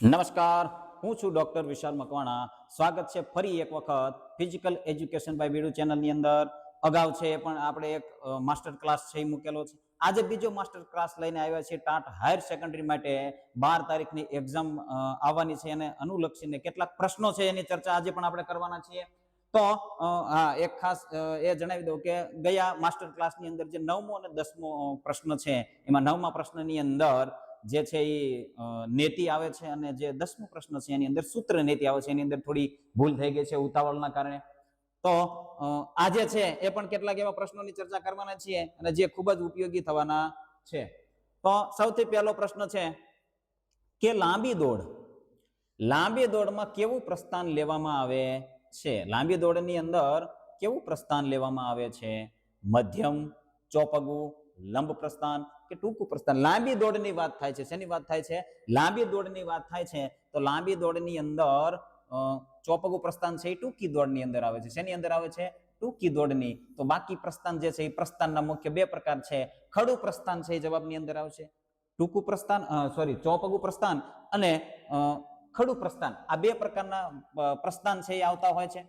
નમસ્કાર, હું છું ડોક્ટર વિશાલ મકવાણા. સ્વાગત છે ફરી એક વખત ફિઝિકલ એજ્યુકેશન બાય બીડુ ચેનલની અંદર. અગાઉ છે એ પણ આપણે એક માસ્ટર ક્લાસ છે એ મૂકેલો છે. આજે બીજો માસ્ટર ક્લાસ લઈને આવ્યા છીએ ટાટ હાયર સેકન્ડરી માટે. 12 તારીખની એક્ઝામ આવવાની છે અને અનુલક્ષીને કેટલાક પ્રશ્નો છે એની ચર્ચા આજે પણ આપણે કરવાના છીએ. તો હા, એક ખાસ એ જણાવી દઉં કે ગયા માસ્ટર ક્લાસની અંદર જે 9મો અને 10મો પ્રશ્ન છે એમાં 9મા પ્રશ્નની અંદર જે છે એ નેતિ આવે છે અને જે 10મો પ્રશ્ન છે એની અંદર સૂત્ર નીતિ આવે છે. એની અંદર થોડી ભૂલ થઈ ગઈ છે ઉતાવળના કારણે. તો આજે છે એ પણ કેટલાક એવા પ્રશ્નોની ચર્ચા કરવાના છીએ અને જે ખૂબ જ ઉપયોગી થવાના છે. તો સૌથી પહેલો પ્રશ્ન છે કે લાંબી દોડમાં કેવું પ્રસ્થાન લેવામાં આવે છે? લાંબી દોડની અંદર કેવું પ્રસ્થાન લેવામાં આવે છે? મધ્યમ, ચોપગું, લંબ પ્રસ્થાન કે ટૂંકું પ્રસ્થાન? લાંબી દોડની વાત થાય છે. શેની વાત થાય છે? લાંબી દોડની વાત થાય છે. તો લાંબી દોડની અંદર ચોપગું પ્રસ્થાન છે એ ટૂંકી દોડની અંદર આવે છે. શેની અંદર આવે છે? ટૂંકી દોડની. તો બાકી પ્રસ્થાન જે છે એ પ્રસ્થાનના મુખ્ય બે પ્રકાર છે. ખડું પ્રસ્થાન છે એ જવાબની અંદર આવશે. ટૂંકું પ્રસ્થાન ચોપગું પ્રસ્થાન અને ખડું પ્રસ્થાન, આ બે પ્રકારના પ્રસ્થાન છે એ આવતા હોય છે.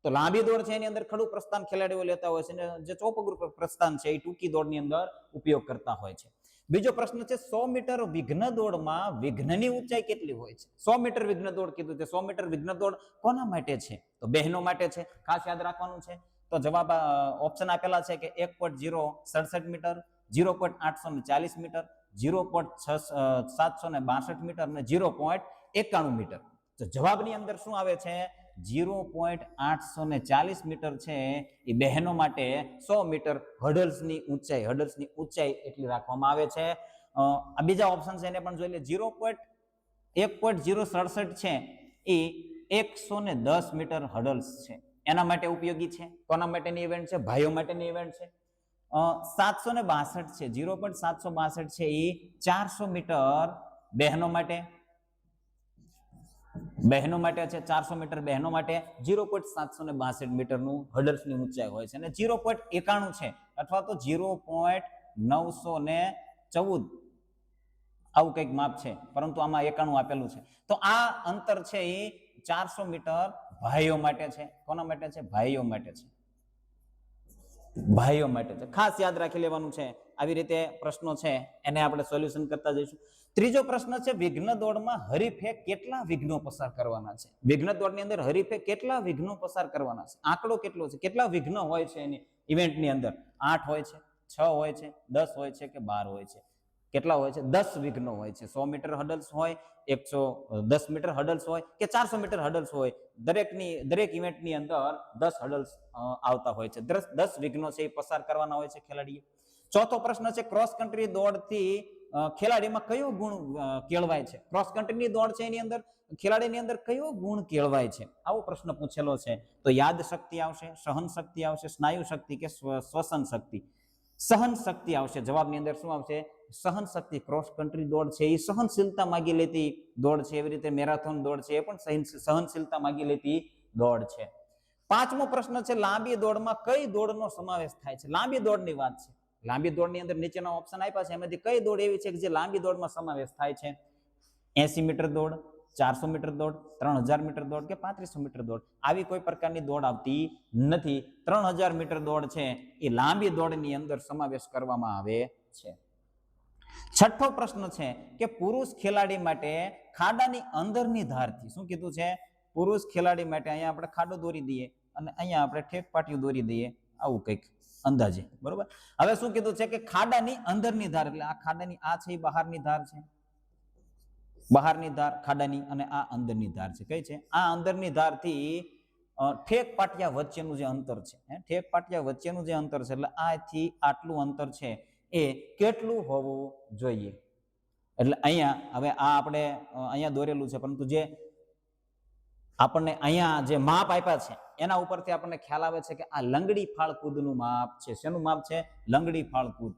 તો લાંબી દોડ છે એની અંદર ખડું પ્રસ્થાન ખેલાડીઓ લેતા હોય છે અને જે ચોપગું પ્રસ્થાન છે એ ટૂંકી દોડની અંદર ઉપયોગ કરતા હોય છે. બીજો પ્રશ્ન છે 100 મીટર વિઘ્ન દોડમાં વિઘ્નની ઊંચાઈ કેટલી હોય છે? 100 મીટર વિઘ્ન દોડ કીધું છે. 100 મીટર વિઘ્ન દોડ કોના માટે છે? તો બહેનો માટે છે. ખાસ યાદ રાખવાનું છે. તો જવાબ ઓપ્શન આપેલા છે કે 1.067 મીટર, 0.840 મીટર, 0.762 મીટર અને 0.91 મીટર. તો જવાબની અંદર શું આવે છે? 0.840 મીટર છે એ બહેનો માટે 100 મીટર હડલ્સની ઊંચાઈ એટલી રાખવામાં આવે છે. આ બીજા ઓપ્શન છે એને પણ જોઈ લે. 1.067 છે એ 110 મીટર હડલ્સ છે. એના માટે ઉપયોગી છે. કોના માટેની ઇવેન્ટ છે? ભાઈઓ માટેની ઇવેન્ટ છે. 762 છે, 0.762 છે એ 400 મીટર બહેનો માટે છે. 400 મીટર બહેનો માટે 0.762 મીટરનું હડલ્સની ઊંચાઈ હોય છે અને 0.91 છે અથવા તો 0.914 આવું કંઈક માપ છે, પરંતુ આમાં 91 આપેલું છે. તો આ અંતર છે એ 400 મીટર ભાઈઓ માટે છે. કોના માટે છે? ભાઈઓ માટે છે. ખાસ યાદ રાખી લેવાનું છે. આવી રીતે પ્રશ્નો છે એને આપણે સોલ્યુશન કરતા જઈશું. ત્રીજો પ્રશ્ન છે વિઘ્ન દોડમાં હરીફે કેટલા વિઘ્નો પસાર કરવાના છે? વિઘ્ન દોડની અંદર હરીફે કેટલા વિઘ્નો પસાર કરવાના છે? આંકડો કેટલો છે? કેટલા વિઘ્નો હોય છે એની ઇવેન્ટની અંદર? 8 હોય છે, 6 હોય છે, 10 હોય છે કે 12 હોય છે? કેટલા હોય છે? 10 વિઘ્નો હોય છે. 100 મીટર હડલ્સ હોય, 110 મીટર હડલ્સ હોય કે 400 મીટર હડલ્સ હોય, દરેક ઇવેન્ટની અંદર 10 હડલ્સ આવતા હોય છે. 10 વિઘ્નો છે એ પસાર કરવાના હોય છે ખેલાડીએ. ચોથો પ્રશ્ન છે ક્રોસ કન્ટ્રી દોડથી ખેલાડીમાં કયો ગુણ કેળવાય છે? ક્રોસ કન્ટ્રીની દોડ છે એની અંદર ખેલાડીની અંદર કયો ગુણ કેળવાય છે? આવો પ્રશ્ન પૂછેલો છે. તો યાદ શક્તિ આવશે, સહન શક્તિ આવશે, સ્નાયુ શક્તિ કે શ્વસન શક્તિ? સહન શક્તિ આવશે. જવાબની અંદર શું આવશે? સહન શક્તિ. ક્રોસ કન્ટ્રી દોડ છે એ સહનશીલતા માગી લેતી દોડ છે. એવી રીતે મેરાથોન દોડ છે એ પણ સહનશીલતા માગી લેતી દોડ છે. પાંચમો પ્રશ્ન છે લાંબી દોડમાં કઈ દોડનો સમાવેશ થાય છે? લાંબી દોડની વાત છે. લાંબી દોડની અંદર નીચેના ઓપ્શન આપ્યા છે, એમાંથી કઈ દોડ એવી છે કે જે લાંબી દોડમાં સમાવેશ થાય છે? 80 મીટર દોડ, 400 મીટર દોડ, 3000 મીટર દોડ કે 3500 મીટર દોડ? આવી કોઈ પ્રકારની દોડ આવતી નથી. 3000 મીટર દોડ છે એ લાંબી દોડની અંદર સમાવેશ કરવામાં આવે છે. છઠ્ઠો પ્રશ્ન છે કે પુરુષ ખેલાડી માટે ખાડાની અંદરની ધારથી, શું કીધું છે? પુરુષ ખેલાડી માટે અહીંયા આપણે ખાડો દોરી દઈએ અને અહીંયા આપણે ઠેક પાટિયું દોરી દઈએ, આવું કંઈક અંદાજે, બરોબર? હવે શું કીધું છે કે ખાડાની અંદરની ધાર, એટલે આ ખાડાની આ છે એ બહારની ધાર છે, બહારની ધાર ખાડાની, અને આ અંદરની ધાર છે. કઈ છે? આ અંદરની ધારથી ઠેક પાટિયા વચ્ચેનું જે અંતર છે, ઠેક પાટિયા વચ્ચેનું જે અંતર છે, એટલે આથી આટલું અંતર છે એ કેટલું હોવું જોઈએ? એટલે અહીંયા હવે આ આપણે અહીંયા દોરેલું છે, પરંતુ જે આપણને અહીંયા જે માપ આપ્યા છે એના ઉપરથી આપણને ખ્યાલ આવે છે કે આ લંગડી ફાળ કૂદનું માપ છે. શેનું માપ છે? લંગડી ફાળ કૂદ,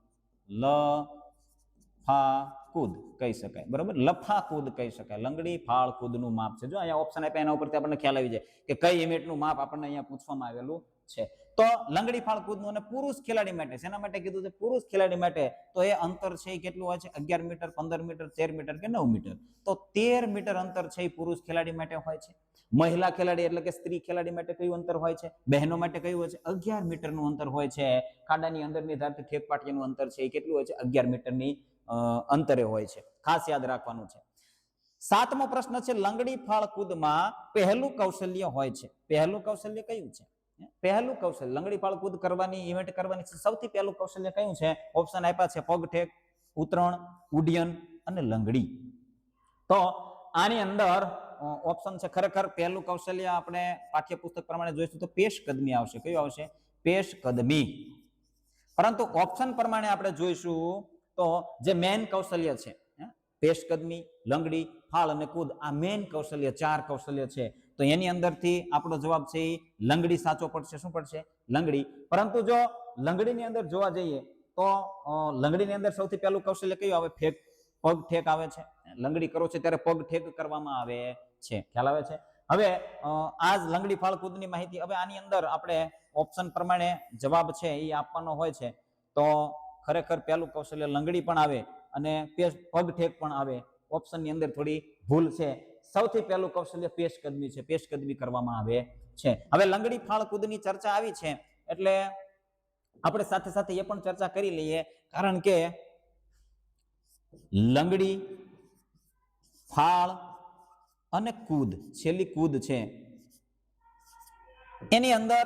લફા કૂદ કહી શકાય, બરોબર? લફા કૂદ કહી શકાય. લંગડી ફાળ કૂદનું માપ છે. જો અહીંયા ઓપ્શન આપ્યા એના ઉપરથી આપણને ખ્યાલ આવી જાય કે કઈ ઇવેન્ટનું માપ આપણને અહીંયા પૂછવામાં આવેલું છે. તો લંગડી ફાળ કૂદનું અને પુરુષ ખેલાડી માટે શેના માટે કીધું છે? પુરુષ ખેલાડી માટે. તો એ અંતર છે એ કેટલું હોય છે? 11 મીટર, 15 મીટર, 13 મીટર કે 9 મીટર. તો 13 મીટર અંતર છે એ પુરુષ ખેલાડી માટે હોય છે. મહિલા ખેલાડી એટલે કે સ્ત્રી ખેલાડી માટે કયું અંતર હોય છે? બહેનો માટે કયું હોય છે? 11 મીટરનું અંતર હોય છે. ખાડાની અંદરની ધારથી ઠેક પાટિયાનું અંતર છે એ કેટલું હોય છે? 11 મીટરની અંતરે હોય છે. ખાસ યાદ રાખવાનું છે. 7મો પ્રશ્ન છે, લંગડી ફાળ કૂદમાં પહેલું કૌશલ્ય હોય છે. પહેલું કૌશલ્ય કયું છે? પહેલું કૌશલ્ય લંગડી ફાળ કૂદ કરવાની, ઇવેન્ટ કરવાની સૌથી પહેલું કૌશલ્ય કયું છે? ઓપ્શન આપ્યા છે પગ ઠેક, ઉતરણ, ઉડ્ડયન અને લંગડી. તો આની અંદર ઓપ્શન છે ખરેખર પહેલું કૌશલ્ય આપણે પાઠ્યપુસ્તક પ્રમાણે જોઈશું તો પેશ કદમી આવશે. કયું આવશે? પેશ કદમી. પરંતુ ઓપ્શન પ્રમાણે આપણે જોઈશું તો જે મેન કૌશલ્ય છે પેશ કદમી, લંગડી, ફાળ અને કૂદ, આ મેન કૌશલ્ય 4 કૌશલ્ય છે. તો એની અંદરથી આપણો જવાબ છે એ લંગડી સાચો પડશે. શું પડશે? લંગડી. પરંતુ જો લંગડીની અંદર જોવા જઈએ તો લંગડીની અંદર સૌથી પહેલું કૌશલ્ય કયું આવે? પગ ઠેક આવે છે. લંગડી કરો છે ત્યારે પગ ઠેક કરવામાં આવે છે. ખ્યાલ આવે છે? હવે આ જ લંગડી ફાળ કૂદની માહિતી. હવે આની અંદર આપણે ઓપ્શન પ્રમાણે જવાબ છે એ આપવાનો હોય છે. તો ખરેખર પહેલું કૌશલ્ય લંગડી પણ આવે અને પગ ઠેક પણ આવે. ઓપ્શનની અંદર થોડી ભૂલ છે. સૌથી પહેલું કૌશલ્ય પેશ કદમી છે. પેશ કદમી કરવામાં આવે છે. હવે લંગડી ફાળ કૂદની ચર્ચા આવી છે એટલે આપણે સાથે સાથે એ પણ ચર્ચા કરી લઈએ, કારણ કે લંગડી, ફાળ અને કૂદ, છેલ્લી કૂદ છે એની અંદર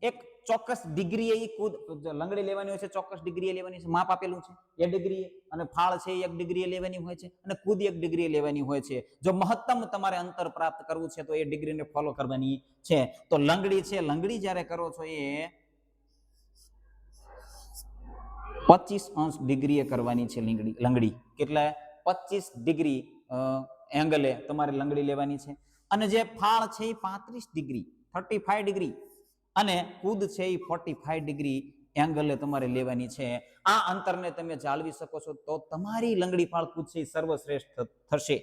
એક ચોક્કસ ડિગ્રી એ કૂદ લંગડી લેવાની હોય છે, ચોક્કસ ડિગ્રી લેવાની છે, માપ આપેલું છે એ ડિગ્રી, અને ફાળ છે 1 ડિગ્રી લેવાની હોય છે અને કૂદ 1 ડિગ્રી લેવાની હોય છે. જો મહત્તમ તમારે અંતર પ્રાપ્ત કરવું છે તો એ ડિગ્રીને ફોલો કરવાની છે. તો લંગડી છે, લંગડી જ્યારે કરો છો એ 25 ડિગ્રીએ કરવાની છે. લંગડી કેટલા? 25 ડિગ્રી એંગલે તમારે લંગડી લેવાની છે. અને જે ફાળ છે એ 35 ડિગ્રી 35 ડિગ્રી અને કૂદ છે એ 45 ડિગ્રી એંગલે તમારે લેવાની છે. આ અંતરને તમે જાળવી શકો છો તો તમારી લંગડી ફાળ કૂદ છે એ સર્વશ્રેષ્ઠ થશે.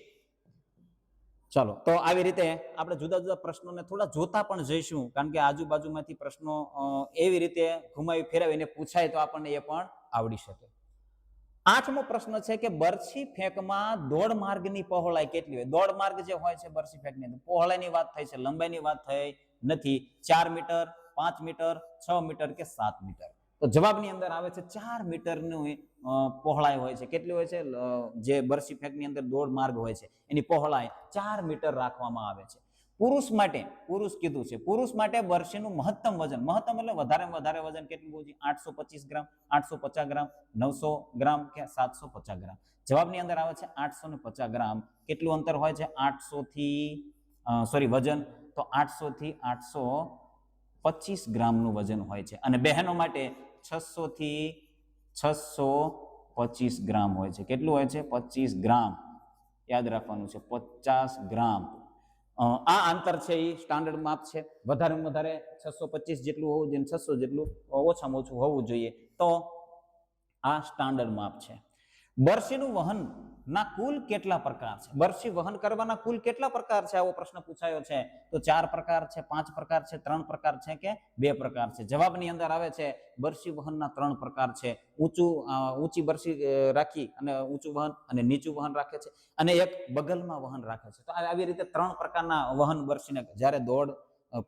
ચાલો, તો આવી રીતે આપણે જુદા જુદા પ્રશ્નોને થોડા જોતા પણ જઈશું, કારણ કે આજુબાજુમાંથી પ્રશ્નો એવી રીતે ઘુમાવી ફેરવીને પૂછાય તો આપણને એ પણ આવડી શકે. 8મો પ્રશ્ન છે કે બરછી ફેંકમાં દોડ માર્ગની પહોળાઈ કેટલી હોય? દોડ માર્ગ જે હોય છે બરછી ફેંકની અંદર પહોળાઈની વાત થઈ છે, લંબાઈની વાત થઈ નથી. 4 મીટર, 5 મીટર, 6 મીટર કે 7 મીટર? તો જવાબની અંદર આવે છે 4 મીટરની પહોળાઈ હોય છે. કેટલી હોય છે? જે બરછી ફેંકની અંદર દોડ માર્ગ હોય છે એની પહોળાઈ 4 મીટર રાખવામાં આવે છે. પુરુષ માટે, પુરુષ કીધું છે, પુરુષ માટે બરછીનું મહત્તમ વજન, મહત્તમ એટલે વધારેમાં વધારે વજન કેટલું હોય છે? 825 ગ્રામ, 850 ગ્રામ, 900 ગ્રામ કે 750 ગ્રામ? જવાબની અંદર આવે છે 850 ગ્રામ. કેટલું અંતર હોય છે? 800 થી વજન તો 800 થી 825 ગ્રામનું વજન હોય છે. અને બહેનો માટે 600 થી 625 ગ્રામ હોય છે. કેટલું હોય છે? 25 ગ્રામ. યાદ રાખવાનું છે 50 ગ્રામ. આ અંતર છે એ સ્ટાન્ડર્ડ માપ છે. વધારેમાં વધારે 625 જેટલું હોવું જોઈએ, 600 જેટલું ઓછામાં ઓછું હોવું જોઈએ. તો આ સ્ટાન્ડર્ડ માપ છે. બરછીનું વહન ના કુલ કેટલા પ્રકાર છે? બરછી વહન કરવાના કુલ કેટલા પ્રકાર છે? આવો પ્રશ્ન પૂછાયો છે. તો 4 પ્રકાર છે, 5 પ્રકાર છે, 3 પ્રકાર છે કે 2 પ્રકાર છે? જવાબની અંદર આવે છે બરછી વહનના 3 પ્રકાર છે. ઊંચી બરછી રાખી અને ઊંચું વહન અને નીચું વહન રાખે છે, અને એક બગલમાં વહન રાખે છે. તો આવી રીતે 3 પ્રકારના વહન બરછીને જ્યારે દોડ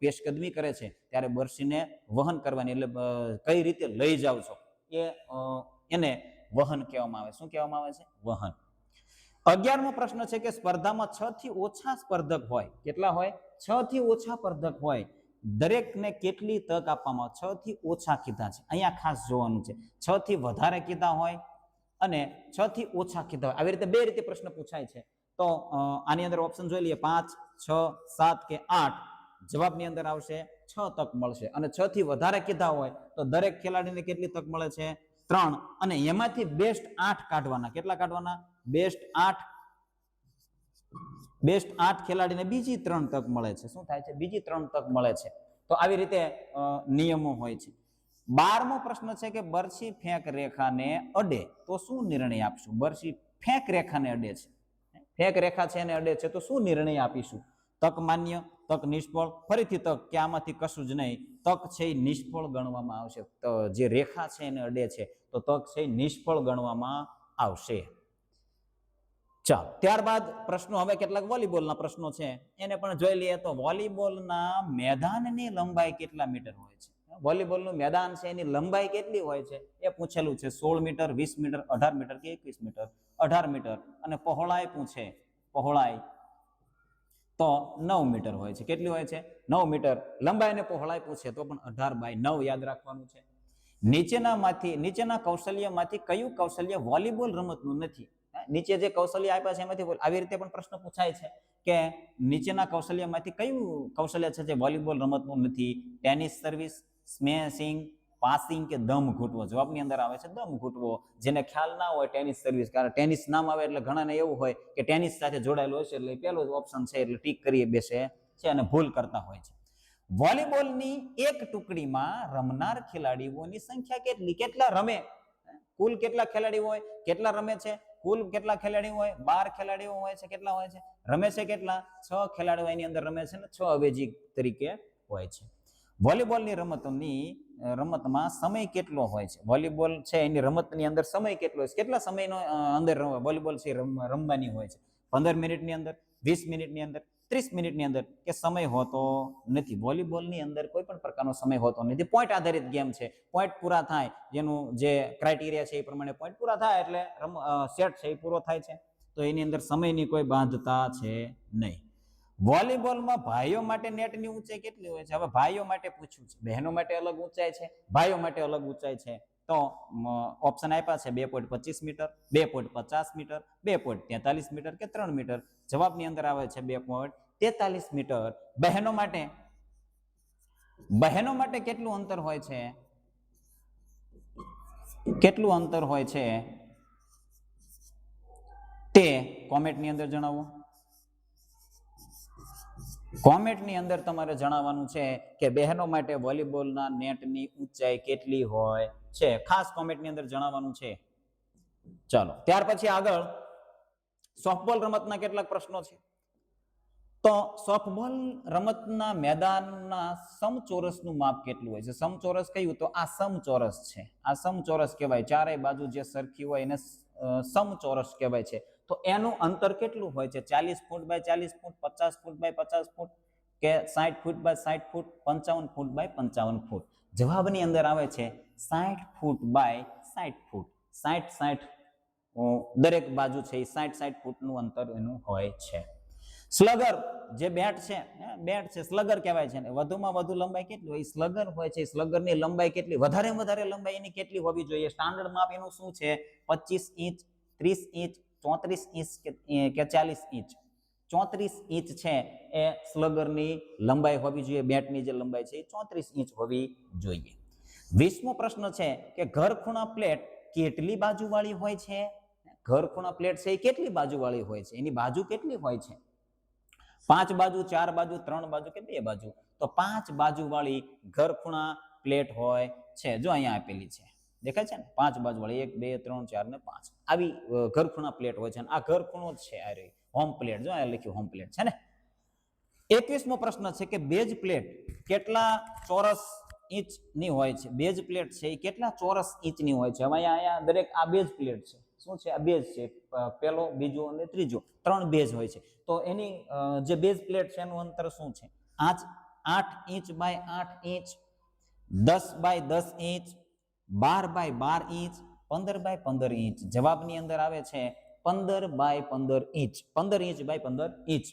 પેશકદમી કરે છે ત્યારે બરછીને વહન કરવાની, એટલે કઈ રીતે લઈ જાવ છો એને વહન કહેવામાં આવે. શું કહેવામાં આવે છે? વહન. 11મો પ્રશ્ન છે કે સ્પર્ધામાં 6 થી ઓછા સ્પર્ધક હોય. કેટલા હોય? 6 થી ઓછા સ્પર્ધક હોય. દરેકને કેટલી તક આપવામાં આવે? 6 થી ઓછા કીધા છે, અહીંયા ખાસ જોવાનું છે. 6 થી વધારે કીધા હોય અને 6 થી ઓછા કીધા હોય. આવી રીતે 2 રીતે પ્રશ્ન પૂછાય છે. તો આની અંદર ઓપ્શન જોઈ લઈએ, 5, 6, 7 કે 8. જવાબની અંદર આવશે 6 તક મળશે. અને 6 થી વધારે કીધા હોય તો દરેક ખેલાડીને કેટલી તક મળે છે? 3. અને એમાંથી બેસ્ટ 8 કાઢવાના. કેટલા કાઢવાના? બેસ્ટ 8 ખેલાડીને બીજી 3 તક મળે છે. શું થાય છે? બીજી 3 તક મળે છે. તો આવી રીતે નિયમો હોય છે. 12મો પ્રશ્ન છે કે બરછી ફેંક રેખાને અડે તો શું નિર્ણય આપશું? બરછી ફેંક રેખાને અડે છે, ફેંક રેખા છે એને અડે છે તો શું નિર્ણય આપીશું? તક માન્ય, તક નિષ્ફળ, ફરીથી તક કે આમાંથી કશું જ નહીં, તક છે એ નિષ્ફળ ગણવામાં આવશે. તો જે રેખા છે એને અડે છે તો તક છે એ નિષ્ફળ ગણવામાં આવશે. ચાલો, ત્યારબાદ પ્રશ્નો હવે કેટલાક વોલીબોલના પ્રશ્નો છે એને પણ જોઈ લઈએ. તો વોલીબોલના મેદાનની લંબાઈ કેટલા મીટર હોય છે? વોલીબોલનું મેદાન છે એની લંબાઈ કેટલી હોય છે એ પૂછેલું છે. 16 મીટર, 20 મીટર, 18 મીટર કે 21 મીટર? 18 મીટર. અને પહોળાઈ પૂછે, પહોળાઈ તો 9 મીટર હોય છે. કેટલી હોય છે? 9 મીટર. લંબાઈ અને પહોળાઈ પૂછે તો પણ 18/9 યાદ રાખવાનું છે. નીચેના કૌશલ્યમાંથી કયું કૌશલ્ય વોલીબોલ રમતનું નથી? નીચે જે કૌશલ્ય આપ્યા છે એમાંથી આવી રીતે પણ પ્રશ્ન પૂછાય છે કે નીચેના કૌશલ્યમાંથી કયું કૌશલ્ય છે જે વોલીબોલ રમતનું નથી? ટેનિસ સર્વિસ, સ્મેશિંગ, પાસિંગ કે દમ ઘૂંટવો? જવાબની અંદર આવે છે દમ ઘૂંટવો. જેને ખ્યાલ ના હોય ટેનિસ સર્વિસ, કારણ ટેનિસ નામ આવે એટલે ઘણાને એવું હોય કે ટેનિસ સાથે જોડાયેલું હશે એટલે પહેલો જ ઓપ્શન છે એટલે ટીક કરી બેસે છે અને ભૂલ કરતા હોય છે. વોલીબોલની એક ટુકડીમાં રમનાર ખેલાડીઓની સંખ્યા કેટલી? કેટલા રમે? કુલ કેટલા ખેલાડીઓ હોય? કેટલા રમે છે? કુલ કેટલા ખેલાડીઓ હોય? 12 ખેલાડીઓ હોય છે. કેટલા હોય છે? રમે છે કેટલા? 6 ખેલાડીઓ એની અંદર રમે છે ને 6 અવેજી તરીકે હોય છે. વોલીબોલની રમતમાં સમય કેટલો હોય છે? વોલીબોલ છે એની રમતની અંદર સમય કેટલો હોય છે? કેટલા સમયનો અંદર વોલીબોલ છે રમવાની હોય છે? 15 મિનિટની અંદર, 20 મિનિટની અંદર, 30 મિનિટની અંદર કે સમય હોતો નથી? વોલીબોલની અંદર કોઈ પણ પ્રકારનો સમય હોતો નથી. પોઈન્ટ આધારિત ગેમ છે. પોઈન્ટ પૂરા થાય, જેનું જે ક્રાઇટેરિયા છે એ પ્રમાણે પોઈન્ટ પૂરા થાય એટલે સેટ છે એ પૂરો થાય છે. તો એની અંદર સમયની કોઈ બાંધતા છે નહીં. વોલીબોલમાં ભાઈઓ માટે નેટની ઊંચાઈ કેટલી હોય છે? હવે ભાઈઓ માટે પૂછ્યું છે. બહેનો માટે અલગ ઊંચાઈ છે, ભાઈઓ માટે અલગ ઊંચાઈ છે. તો ઓપ્શન આપ્યા છે 2.25 મીટર, 2.50 મીટર, 2.43 મીટર કે 3 મીટર. જવાબની અંદર આવે છે 2.43 મીટર. બહેનો માટે કેટલું અંતર હોય છે? કેટલું અંતર હોય છે તે કોમેન્ટની અંદર જણાવો. કોમેન્ટની અંદર તમારે જણાવવાનું છે કે બહેનો માટે વોલીબોલના નેટની ઊંચાઈ કેટલી હોય છે. ખાસ કોમેન્ટની અંદર જણાવવાનું છે. ચાલો, ત્યાર પછી આગળ સોફ્ટબોલ રમતના કેટલાક પ્રશ્નો છે. તો સોફ્ટબોલ રમતના મેદાનના સમચોરસનું માપ કેટલું હોય છે? સમચોરસ કયું? તો આ સમચોરસ છે. આ સમચોરસ કહેવાય. ચારેય બાજુ જે સરખી હોય એને સમચોરસ કહેવાય છે. તો એનું અંતર કેટલું હોય છે? 40 foot by 40 foot, 50 foot by 50 ફૂટ કે 60 foot by 60 foot, 55 foot by 55 ફૂટ? જવાબની અંદર આવે છે 60 ફૂટ બાય 60 ફૂટ. 60 દરેક બાજુ છે એ 60 ફૂટનું અંતર એનું હોય છે. સ્લગર જે બેટ છે સ્લગર કહેવાય છે. વધુમાં વધુ લંબાઈ કેટલી હોય? સ્લગર હોય છે. સ્લગરની લંબાઈ કેટલી? વધારે વધારે લંબાઈ એની કેટલી હોવી જોઈએ? સ્ટાન્ડર્ડ માપ એનું શું છે? 25 ઇંચ, 30 ઇંચ, 34 ઇંચ કે 40 ઇંચ? 34 ઇંચ છે એ સ્લગરની લંબાઈ હોવી જોઈએ. બેટની જે લંબાઈ છે એ 34 ઇંચ હોવી જોઈએ. 20મો પ્રશ્ન છે કે ઘર ખૂણા પ્લેટ કેટલી બાજુવાળી હોય છે? ઘર ખૂણા પ્લેટ છે એ કેટલી બાજુવાળી હોય છે? એની બાજુ કેટલી હોય છે? 5 બાજુ, 4 બાજુ, 3 બાજુ કે 2 બાજુ? તો 5 બાજુવાળી ઘર ખૂણા પ્લેટ હોય છે. જો અહીંયા આપેલી છે, દેખાય છે ને? 5 બાજુવાળી 1, 2, 3, 4 ને 5 આવી ઘર ખૂણા પ્લેટ હોય છે. આ ઘર ખૂણો જ છે. આ રહી હોમ પ્લેટ. જો અહીંયા લખ્યું હોમ પ્લેટ છે ને. 21મો પ્રશ્ન છે કે બેઝ પ્લેટ કેટલા ચોરસ ઇંચની હોય છે? બેઝ પ્લેટ છે એ કેટલા ચોરસ ઇંચની હોય છે? હવે અહીંયા દરેક આ બેઝ પ્લેટ છે. શું છે? આ બેઝ છે. પહેલો, બીજો અને ત્રીજો, 3 બેઝ હોય છે. તો એની જે બેઝ પ્લેટ છે એનું અંતર શું છે? 8 inch by 8 inch, 10 by 10 inch, 12 by 12 inch, 15 by 15 inch? જવાબની અંદર આવે છે 15 by 15 inch. 15 inch by 15 inch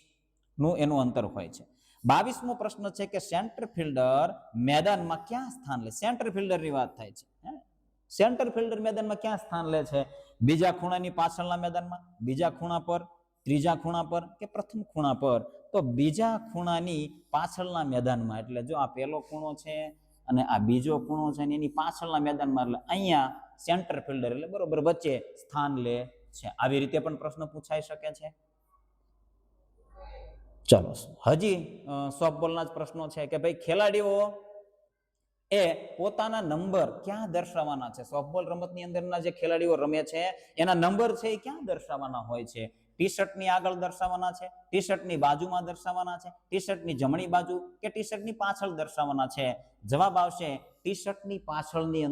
નું એનું અંતર હોય છે. 22મો પ્રશ્ન છે કે સેન્ટર ફિલ્ડર મેદાનમાં ક્યાં સ્થાન લે? સેન્ટર ફિલ્ડરની વાત થાય છે. સેન્ટર ફિલ્ડર મેદાનમાં ક્યાં સ્થાન લે છે? બીજા ખૂણાની પાછળના મેદાનમાં, બીજા ખૂણા પર, ત્રીજા ખૂણા પર કે પ્રથમ ખૂણા પર? તો બીજા ખૂણાની પાછળના મેદાનમાં. એટલે જો આ પહેલો ખૂણો છે અને આ બીજો ખૂણો છે અને એની પાછળના મેદાનમાં, એટલે અહીંયા સેન્ટર ફિલ્ડર એટલે બરોબર વચ્ચે સ્થાન લે છે. આવી રીતે પણ પ્રશ્ન પૂછાઈ શકે છે. ચલો, હજી સોફ્ટબોલના જ પ્રશ્નો છે કે ભાઈ ખેલાડીઓ એ પોતાના નંબર ક્યાં દર્શાવવાના છે? સોફ્ટબોલ રમતની અંદરના જે ખેલાડીઓ રમે છે એના નંબર છે એ ક્યાં દર્શાવવાના હોય છે? ટી શર્ટની આગળ દર્શાવવાના છે, ટી શર્ટની બાજુમાં દર્શાવવાના છે, ટી શર્ટની જમણી બાજુ કે ટી શર્ટની પાછળ દર્શાવવાના છે? જવાબ આવશે ટી શર્ટની પાછળની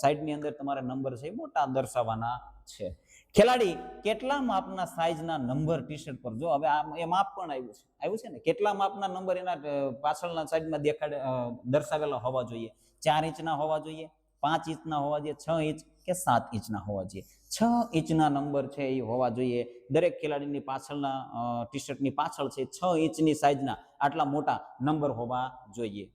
સાઈડની અંદર તમારે નંબર છે મોટા દર્શાવવાના છે. ખેલાડી કેટલા માપના સાઈઝના નંબર ટી શર્ટ પર, જો હવે એ માપ પણ આવ્યું છે ને, કેટલા માપના નંબર એના પાછળના સાઈડમાં દર્શાવેલા હોવા જોઈએ? 4 ઇંચના હોવા જોઈએ, 5 ઇંચના હોવા જોઈએ, 6 ઇંચ કે 7 ઇંચના હોવા જોઈએ? 6 ઇંચના નંબર છે એ હોવા જોઈએ. દરેક ખેલાડીની પાછળના ટી શર્ટની પાછળ છે 6 ઇંચની સાઈઝના આટલા મોટા નંબર હોવા જોઈએ.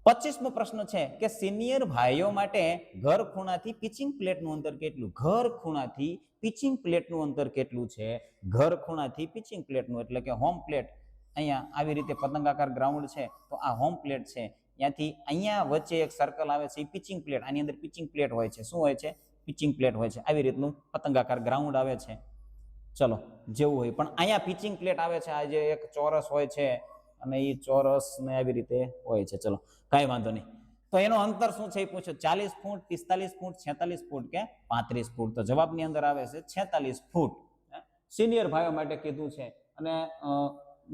25મો પ્રશ્ન છે કે સિનિયર ભાઈઓ માટે ઘર ખૂણાથી પિચિંગ પ્લેટનું અંતર કેટલું? ઘર ખૂણાથી પિચિંગ પ્લેટનું અંતર કેટલું છે? ઘર ખૂણાથી પિચિંગ પ્લેટનું એટલે કે હોમ પ્લેટ, અહીંયા આવી રીતે પતંગાકાર ગ્રાઉન્ડ છે તો આ હોમ પ્લેટ છે, ત્યાંથી અહીંયા વચ્ચે એક સર્કલ આવે છે એ પિચિંગ પ્લેટ, આની અંદર પિચિંગ પ્લેટ હોય છે. શું હોય છે? પિચિંગ પ્લેટ હોય છે. આવી રીતનું પતંગાકાર ગ્રાઉન્ડ આવે છે, ચલો જેવું હોય, પણ અહીંયા પિચિંગ પ્લેટ આવે છે. આ જે એક ચોરસ હોય છે અને એ ચોરસ ને આવી રીતે હોય છે. ચલો કઈ વાંધો નહીં. તો એનો અંતર શું છે એ પૂછો, 40 ફૂટ, 45 ફૂટ, 46 ફૂટ કે 35 ફૂટ? તો જવાબની અંદર આવે છે 46 ફૂટ. સિનિયર ભાઈઓ માટે કીધું છે અને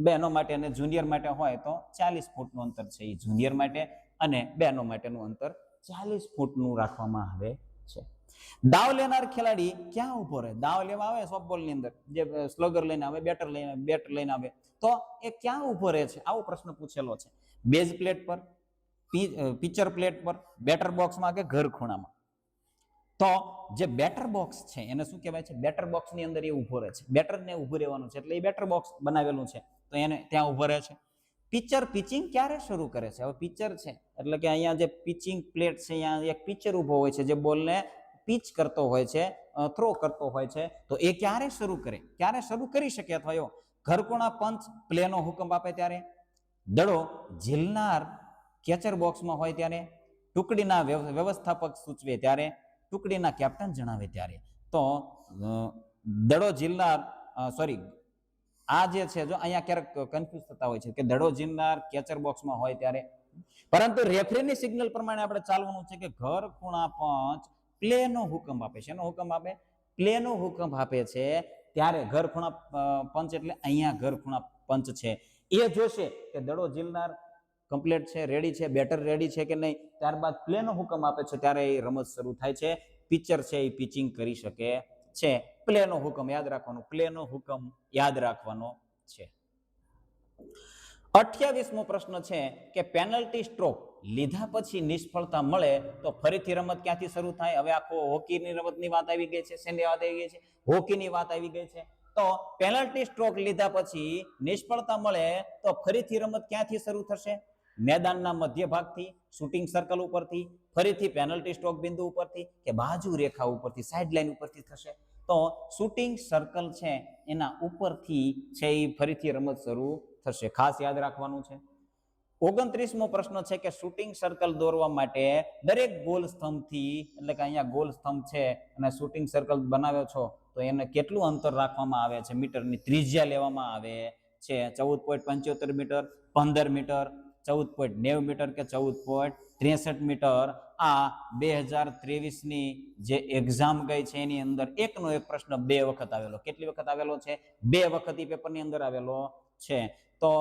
બહેનો માટે અને જુનિયર માટે હોય તો 40 ફૂટનું અંતર છે એ જુનિયર માટે, અને બહેનો માટેનું અંતર 40 ફૂટનું રાખવામાં આવે છે. દાવ લેનાર ખેલાડી ક્યાં ઉભો રહે? દાવ લેવા આવે સોફ્ટબોલની અંદર, જે સ્લગર લઈને આવે, બેટ લઈને આવે, તો એ ક્યાં ઉભો રહે છે? આવો પ્રશ્ન પૂછેલો છે. બેઝ પ્લેટ પર, પિક્ચર પ્લેટ પર, બેટર બોક્સમાં કે ઘર ખૂણામાં? તો જે બેટર બોક્સ છે એને શું કહેવાય છે? બેટર બોક્સની અંદર એ ઉભો રહે છે. બેટરને ઉભું રહેવાનું છે એટલે એ બેટર બોક્સ બનાવેલું છે તો એને ત્યાં ઉભો રહે છે. પિચિંગ ક્યારે શરૂ કરે છે? હવે પિચર છે એટલે કે અહીંયા જે પિચિંગ પ્લેટ છે અહીંયા એક પિચર ઉભો હોય છે જે બોલને પિચ કરતો હોય છે, થ્રો કરતો હોય છે, તો એ ક્યારે શરૂ કરે? ક્યારે શરૂ કરી શકે? અથવા ઘરકોણા પંચ પ્લેનો હુકમ આપે ત્યારે, દડો ઝીલનાર કેચર બોક્સમાં હોય ત્યારે, ટુકડીના વ્યવસ્થાપક સૂચવે ત્યારે, ટુકડીના કેપ્ટન જણાવે ત્યારે. તો દડો ઝીલનાર આ જે છે જો અહીંયા ક્યારેક કન્ફ્યુઝ થતા હોય છે કે દડો ઝીલનાર કેચર બોક્સમાં હોય ત્યારે, પરંતુ રેફરીની સિગ્નલ પ્રમાણે આપણે ચાલવાનું છે કે ઘર ખૂણા પંચ પ્લેનો હુકમ આપે છે. એનો હુકમ આપે, પ્લેનો હુકમ આપે છે ત્યારે ઘર ખૂણા પંચ એટલે અહીંયા ઘર ખૂણા પંચ છે એ જોશે કે દડો ઝીલનાર કમ્પ્લીટ છે, રેડી છે, બેટર રેડી છે કે નહીં. ત્યારબાદ પ્લેનો હુકમ આપે છે ત્યારે એ રમત શરૂ થાય છે. પિચર છે એ પિચિંગ કરી શકે છે. પ્લેનો હુકમ યાદ રાખવાનો, પ્લેનો હુકમ યાદ રાખવાનો છે. 28મો પ્રશ્ન છે કે પેનલ્ટી સ્ટ્રોક લીધા પછી નિષ્ફળતા મળે તો ફરીથી રમત ક્યાંથી શરૂ થાય? હવે આખો હોકીની રમતની વાત આવી ગઈ છે. શેની વાત આવી ગઈ છે? હોકીની વાત આવી ગઈ છે. તો પેનલ્ટી સ્ટ્રોક લીધા પછી નિષ્ફળતા મળે તો ફરીથી રમત ક્યાંથી શરૂ થશે? મેદાનના મધ્ય ભાગથી, શૂટિંગ સર્કલ ઉપરથી, ફરીથી પેનલ્ટી સ્ટ્રોક બિંદુ ઉપરથી કે બાજુ રેખા ઉપરથી, સાઇડ લાઇન ઉપરથી થશે? તો શૂટિંગ સર્કલ છે એના ઉપરથી છે એ ફરીથી રમત શરૂ થશે. ખાસ યાદ રાખવાનું છે. 29મો પ્રશ્ન છે કે શૂટિંગ સર્કલ દોરવા માટે દરેક ગોલ સ્તંભથી, એટલે કે અહીંયા ગોલ સ્તંભ છે અને શૂટિંગ સર્કલ બનાવ્યો છો તો એને કેટલું અંતર રાખવામાં આવે છે? મીટરની ત્રિજ્યા લેવામાં આવે છે. 14.75 મીટર, 15 મીટર, 14.90 મીટર કે 14.63 મીટર. આ 2023ની જે એક્ઝામ ગઈ છે એની અંદર એકનો એક પ્રશ્ન 2 વખત આવેલો. કેટલી વખત આવેલો છે? 2 વખત એ પેપરની અંદર આવેલો છે. તો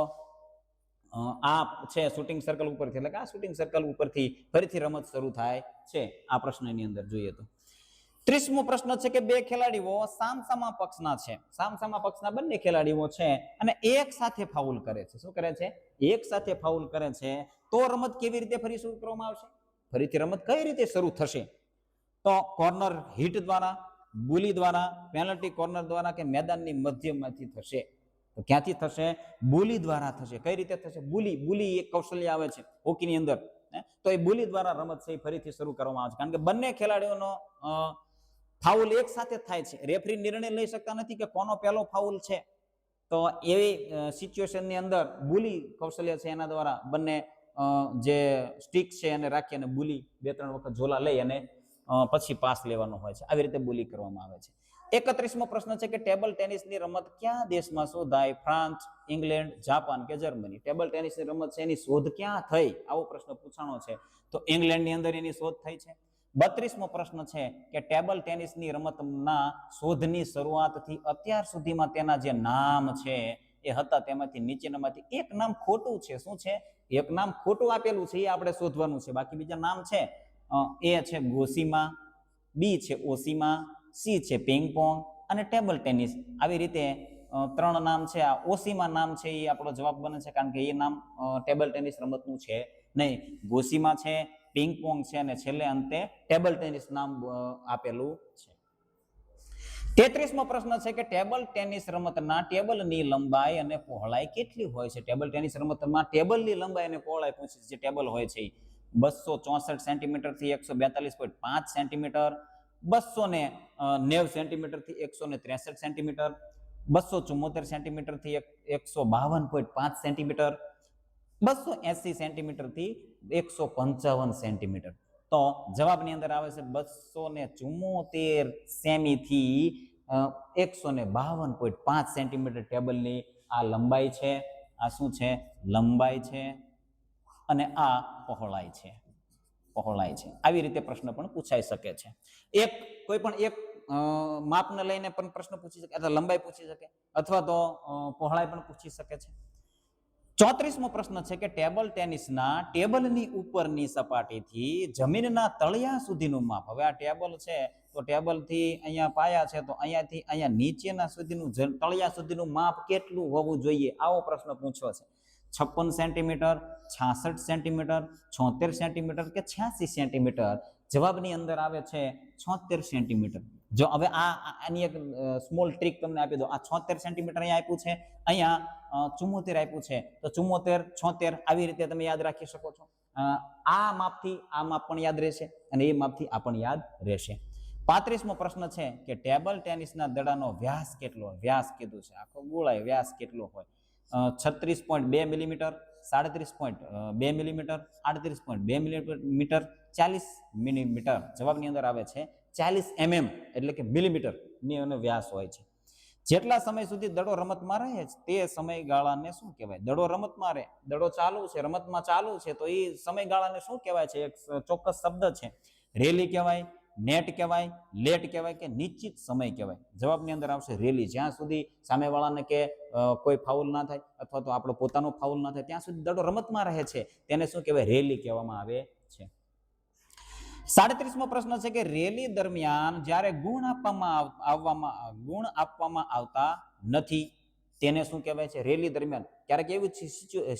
આ છે શૂટિંગ સર્કલ ઉપરથી, એટલે કે આ શૂટિંગ સર્કલ ઉપરથી ફરીથી રમત શરૂ થાય છે. આ પ્રશ્નની અંદર જોઈએ તો 30મો પ્રશ્ન છે કે બે ખેલાડીઓ સામસામા પક્ષના છે, સામસામા પક્ષના બંને ખેલાડીઓ છે અને એક સાથે ફાઉલ કરે છે. શું કરે છે? એક સાથે ફાઉલ કરે છે. તો રમત કેવી રીતે ફરી શરૂ કરવામાં આવશે? ફરીથી રમત કઈ રીતે શરૂ થશે? તો કોર્નર હિટ દ્વારા, બુલી દ્વારા, પેનલ્ટી કોર્નર દ્વારા કે મેદાનની મધ્યમાંથી થશે? તો ક્યાંથી થશે? બુલી દ્વારા થશે. કઈ રીતે થશે? બુલી એક કૌશલ્ય આવે છે હોકીની અંદર, તો એ બુલી દ્વારા રમત છે ફરીથી શરૂ કરવામાં આવે છે. કારણ કે બંને ખેલાડીઓનો ફાઉલ એક સાથે થાય છે. રેફરી નિર્ણય લઈ શકતા નથી કે કોનો પહેલો ફાઉલ છે. તો એવી સિચ્યુએશનની અંદર બુલી કૌશલ્ય છે એના દ્વારા બંને જે સ્ટિક છે એને રાખી અને બુલી 2-3 વખત ઝોલા લઈ અને પછી પાસ લેવાનો હોય છે. આવી રીતે બુલી કરવામાં આવે છે. 31મો પ્રશ્ન છે કે ટેબલ ટેનિસની રમત કયા દેશમાં શોધાય? ફ્રાન્સ, ઇંગ્લેન્ડ, જાપાન કે જર્મની? ટેબલ ટેનિસની રમત છે એની શોધ ક્યાં થઈ? આવો પ્રશ્ન પૂછાણો છે. તો ઇંગ્લેન્ડની અંદર એની શોધ થઈ છે. 32મો પ્રશ્ન છે કે ટેબલ ટેનિસની રમતના શોધની શરૂઆતથી અત્યાર સુધીમાં તેના જે નામ છે એ હતા તેમાંથી નીચેનામાંથી એક નામ ખોટું છે. શું છે? એક નામ ખોટું આપેલું છે, એ આપણે શોધવાનું છે. બાકી બીજા નામ છે. એ છે ગોસીમા, બી છે ઓસીમા, સી છે પિંગપોંગ અને ટેબલ ટેનિસ. આવી રીતે 3 નામ છે. આ ઓસીમા નામ છે એ આપણો જવાબ બને છે, કારણ કે એ નામ ટેબલ ટેનિસ રમતનું છે નહીં. ગોસીમા છે, પિંગપોંગ છે અને છેલ્લે અંતે ટેબલ ટેનિસ નામ આપેલું છે. 33મો પ્રશ્ન છે કે ટેબલ ટેનિસ રમતના ટેબલની લંબાઈ અને પહોળાઈ કેટલી હોય છે? ટેબલ ટેનિસ રમતમાં ટેબલની લંબાઈ અને પહોળાઈ પૂછી છે. જે ટેબલ હોય છે 264 સેન્ટીમીટર થી 142.5 સેન્ટીમીટર, 290 સેન્ટીમીટર થી 163 સેન્ટીમીટર, 274 સેન્ટીમીટર થી 152.5 સેન્ટીમીટર, 280 સેન્ટીમીટર થી 155 સેન્ટીમીટર. તો જવાબની અંદર આવે છે 274 સેમી થી 152.5 સેન્ટીમીટર ટેબલની આ લંબાઈ છે. આ શું છે? લંબાઈ છે અને આ પહોળાઈ છે. પહોળાઈ છે. આવી રીતે પ્રશ્ન પણ પૂછાઈ શકે છે. કોઈ પણ એક માપને લઈને પણ પ્રશ્ન પૂછી શકે, અથવા લંબાઈ પૂછી શકે, અથવા તો પહોળાઈ પણ પૂછી શકે છે. 34મો પ્રશ્ન છે કે ટેબલ ટેનિસના ટેબલની ઉપરની સપાટીથી જમીનના તળિયા સુધીનું માપ. હવે આ ટેબલ છે તો ટેબલથી અહીંયા પાયા છે, તો અહીંયાથી અહીંયા નીચેના સુધીનું તળિયા સુધીનું માપ કેટલું હોવું જોઈએ? આવો પ્રશ્ન પૂછ્યો છે. 56 સેન્ટીમીટર, 66 સેન્ટીમીટર, 76 સેન્ટીમીટર કે 86 સેન્ટીમીટર? જવાબની અંદર આવે છે 76 સેન્ટીમીટર. જો હવે આની એક સ્મોલ ટ્રીક તમને આપી દો. આ 76 સેન્ટીમીટર અહીંયા આપ્યું છે, અહીંયા 74 આપ્યું છે, તો 74, 76 આવી રીતે તમે યાદ રાખી શકો છો. આ માપથી આ માપ પણ યાદ રહેશે અને એ માપથી આ પણ યાદ રહેશે. 35મો પ્રશ્ન છે કે ટેબલ ટેનિસના દડાનો વ્યાસ કેટલો? વ્યાસ કીધું છે, આખો ગોળાય વ્યાસ કેટલો હોય? 36.2 મિલીમીટર, 37.2 મિલીમીટર, 38.2 મિલીમીટર, 40 મિલીમીટર. જવાબની અંદર આવે છે 40 mm એટલે કે મિલીમીટર ની એનો વ્યાસ હોય છે. જેટલા સમય સુધી દડો રમતમાં રહે તે સમયગાળાને શું કહેવાય? દડો રમતમાં રહે, દડો ચાલુ છે, રમતમાં ચાલુ છે, તો એ સમયગાળાને શું કહેવાય છે? એક ચોક્કસ શબ્દ છે. રેલી કહેવાય, નેટ કહેવાય, લેટ કહેવાય કે નિશ્ચિત સમય કહેવાય? જવાબની અંદર આવશે રેલી. જ્યાં સુધી સામેવાળાને કે કોઈ ફાઉલ ના થાય અથવા તો આપણો પોતાનો ફાઉલ ના થાય ત્યાં સુધી દડો રમતમાં રહે છે, તેને શું કહેવાય? રેલી કહેવામાં આવે છે. 37મો પ્રશ્ન છે કે રેલી દરમિયાન જ્યારે ગુણ આપવામાં આવતા નથી તેને શું કહેવાય છે? રેલી દરમિયાન ક્યારેક એવી